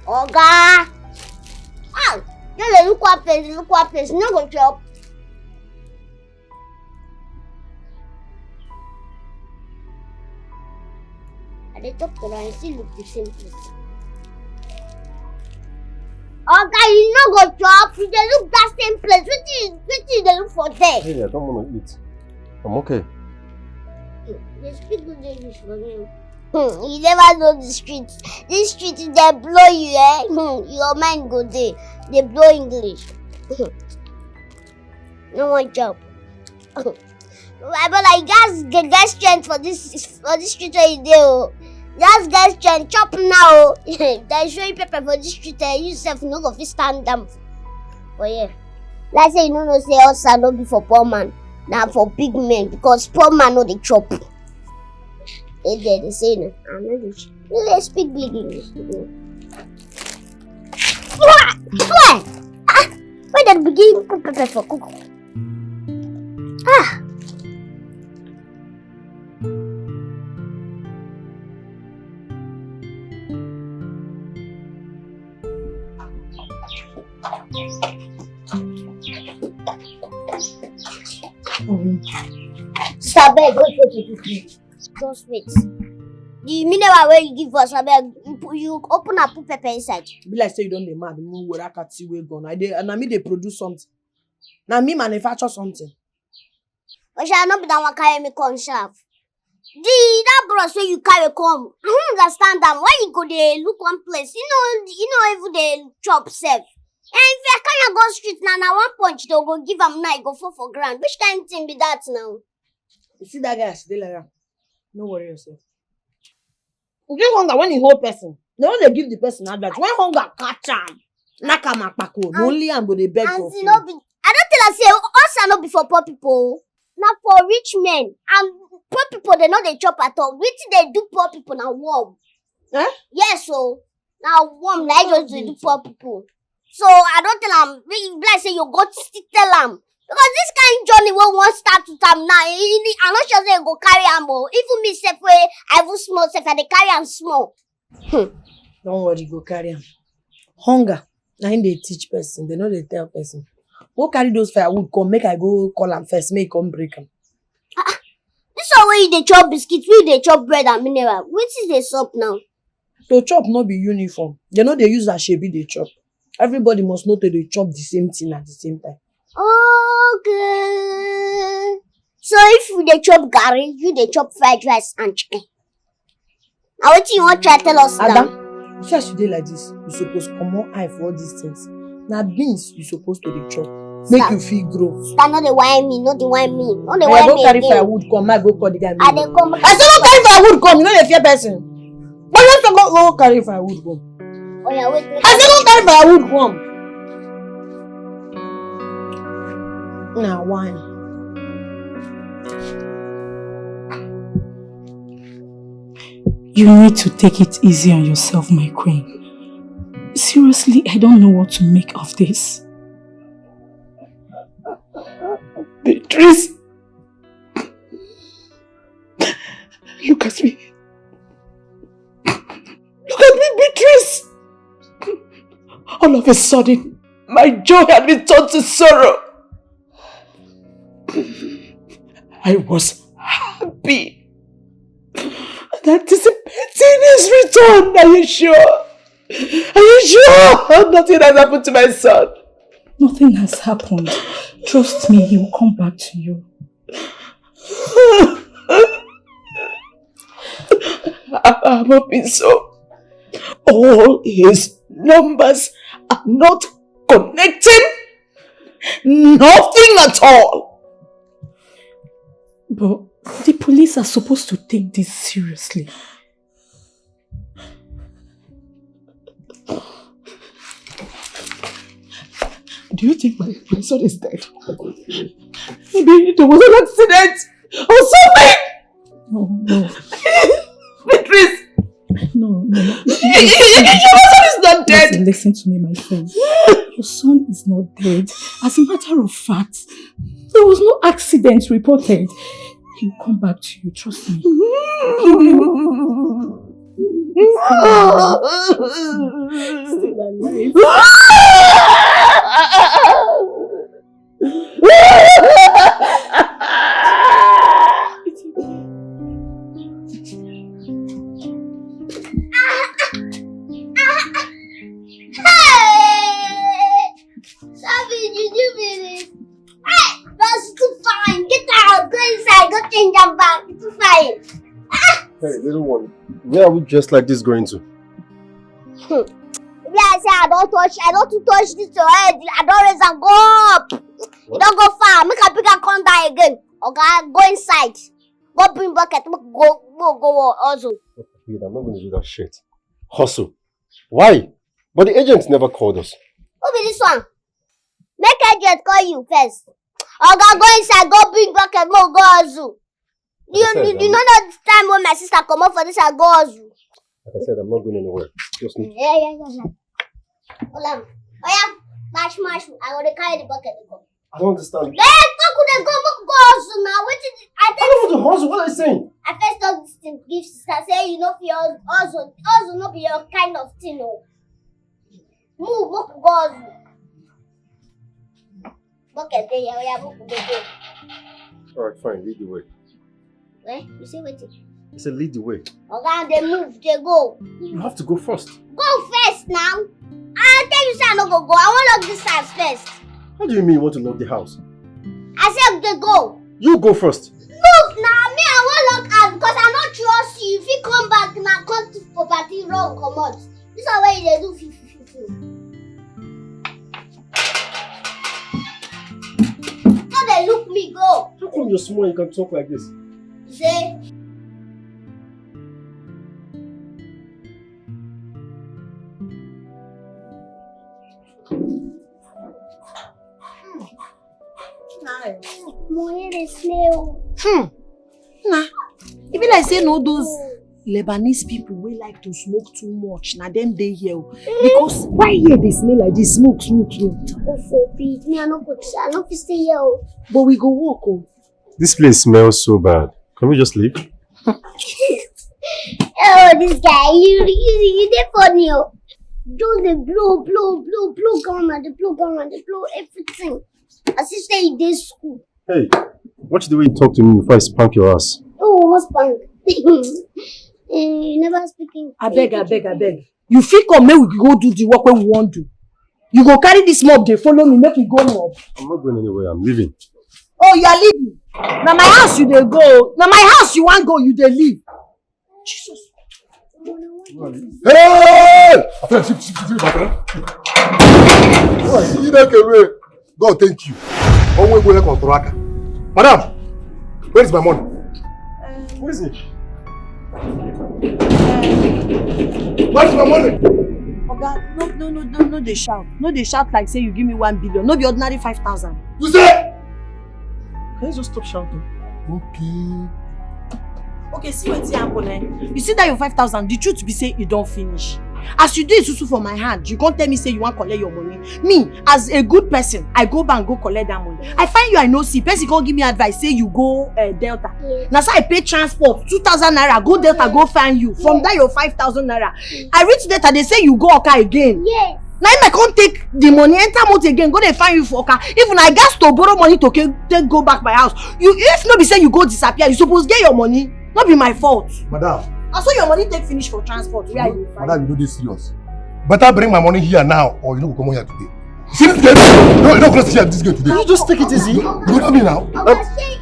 Oga! Ah! You look what place, no go chop. I dey talk to her and still look the same place. Oga, you no go chop, you dey look that same place. Wetin you dey look for there? Hey, I don't want to eat. I'm okay. They speak good English for you. You never know the streets. This street is they blow you, eh? Your mind go there. They blow English. No one job. But I guys get strength for this street where you do. Just get strength, chop now. They show you paper for this street. You yourself no go fit stand them for you. Like say you know say ulcer no be for poor man, na for big men because poor man no dey chop. They say no. I know this. They speak big English. Why did begin cook pepper for cook? Ah. Sabeg, wait. Just wait. The mineral where you give us, Sabeg, you open and put pepper inside. Be like say you don't dey mad, move where I can see where gone. And me they produce something. Now me manufacture something. But shall not be that one carry me come sharp. That brush where you carry come. I don't understand them. Why you go there look one place? You know even they chop self. And if I can't go street now one punch they'll go give them now, go fall for ground. Which kind of thing be that now? You see that guy still like that? No worry yourself. You get hunger when you hold person. They want to give the person advice. When hunger catch him, knock him at pako. Only I'm gonna beg for food. I don't tell her say us are not be for poor people. Not for rich men. And poor people they know they chop at all. Which they do poor people now warm. Eh? Yes, so now warm like just do poor people. So I don't tell them. Like say you go to tell them. Because this kind of journey we won't start to time now. I'm not sure they go carry am. Even me self way I will small self and they carry am small. Don't worry, go carry am. Hunger. Now they teach person. They know they tell person. Go carry those firewood come. Make I go call am first. Make come break am. This one where they chop biscuits, where they chop bread and mineral. Which is the soup now? To chop not be uniform. They know they use that shebi they chop. Everybody must know that they chop the same thing at the same time. Okay. So if they chop garri, you they chop fried rice and chicken. Now what you want to try tell us Adam, now? if you dey like this, you suppose come on eye for all these things. Now beans you supposed to dey chop. Make you feel grow. Stand not the wine me, not the wine me. Not the I wine go me carry again. firewood come, I go call the guy. I then come. I say go carry firewood come, you know the fear person. But you say go carry firewood come. Oh yeah, wait. I say go carry firewood come. Now wine. You need to take it easy on yourself, my queen. Seriously, I don't know what to make of this. Beatrice! Look at me. Look at me, Beatrice! All of a sudden, my joy had been turned to sorrow. I was happy and anticipating his return. Are you sure? Are you sure nothing has happened to my son? Nothing has happened. Trust me, he will come back to you. I'm hoping so. All his numbers are not connecting. Nothing at all. But the police are supposed to take this seriously. Do you think my son is dead? Maybe there was an accident or something. No. Beatrice! No. Your son is not dead. Listen to me, my friend. Your son is not dead. As a matter of fact, there was no accident reported. He will come back to you, trust me. Still alive. Savage, you did it. Hey, that's too fine. Get out, go inside, go change your back. It's too fine. Hey, little one, where are we dressed like this going to? Maybe I say I don't touch this already. I don't raise and go up. You don't go far. Make a bigger come down again. Okay, go inside. Go bring bucket. Go also. I'm not going to do that shit. Hustle. Why? But the agents never called us. Who be this one? Make agent call you first. Oga, go inside, go bring bucket, more go hustle. You know that time when my sister come up for this, I go hustle. Like I said, I'm not going anywhere. Just me. Yeah. Hold on. Oh yeah, mash. I want to carry the bucket to go. I don't understand. Go hustle now. I don't want to hustle. What are you saying? I first thought this thing give sister say you know for your hustle not be your kind of thing. No. Move, go hustle. Bucket there, yeah, move. Alright, fine. Lead the way. Where? You say what? I said lead the way. Okay, they move, they go. You have to go first. Go first now. I tell you, say I no go. I want to lock this house first. How do you mean you want to lock the house? I said they go. You go first. Look now, me I want lock house because I don't trust you. If you come back now, come to property wrong, come out. This is what they do. So they look me go. How come you're small and you can talk like this? Say. Moye the snail. Nah. Even like say no those Lebanese people we like to smoke too much. Now them they here. Because why here they smell like this? Smoke. Oh, for Pete, me I no fit stay here. But we go walk. Oh. This place smells so bad. Can we just leave? Oh, this guy, you dey funny. Just the blow, they blow everything. As if say this school. Hey, watch the way you talk to me before I spank your ass. Oh, what's spank? You never speaking. I beg. You feel come make we go do the work when we want to. You go carry this mob, they follow me, make we go mob. I'm not going anywhere, I'm leaving. Oh, you are leaving? Now my house you dey go. Now my house you want go, you dey leave. Jesus. Hey! God, thank you. Madam, where is my money? Who is it? Where is my money? Oga, no, they shout. No, they shout like say you give me 1 billion. No, be ordinary 5,000. You say? Can you just stop shouting? Okay, see what's happening. You see that your 5,000, the truth be say you don't finish. As you do it for my hand, you can't tell me say you want to collect your money. Me, as a good person, I go back and go collect that money. I find you, I know see. Person can't give me advice, say you go Delta. Now so I pay transport, 2,000 naira, go Delta, go find you. From that your 5,000 naira. I reach Delta, they say you go Oka again. Yes. Now I can't take the money, enter motor again, go they find you for Oka. Even I got to borrow money to take go back my house. You, if nobody say you go disappear, you supposed get your money. Not be my fault. Madam. I saw your money take finish for transport. Where are you? Madam, you know this serious. Better bring my money here now, or you know come here today. See this girl? No, you're not going to see this girl today. Can you just take it easy? You know me now.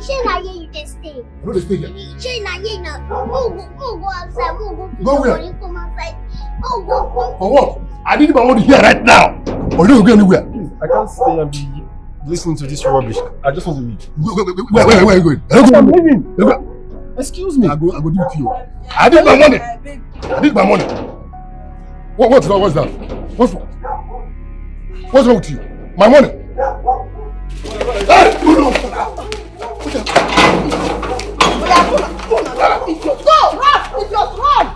She na here you can stay. I know they stay here. She na here now. Go outside. Go where? Money come outside. Go. For what? I need my money here right now. Or you don't go anywhere. I can't stay and be listening to this rubbish. I just want to leave. Where are you going? I'm leaving. Excuse me. I go do it to you. I need my money. What's that? What's wrong with you? My money. Hey! Go! Run!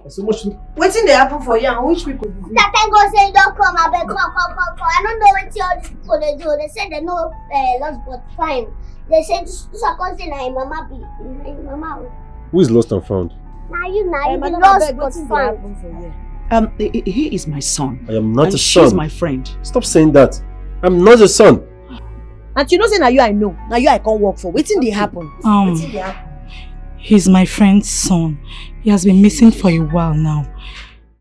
So much. Wetin dey happen for you and which people? That time go say don't come, I beg, come. I don't know what all these people they do. They say they know lost but fine. They say this suppose say na mama be mama. Who is lost and found? Now you be lost but found. He is my son. I am not a son. She's my friend. Stop saying that. I'm not a son. And you know say na you I know. Na you I can't work for. Wetin dey happen? He's my friend's son. He has been missing for a while now.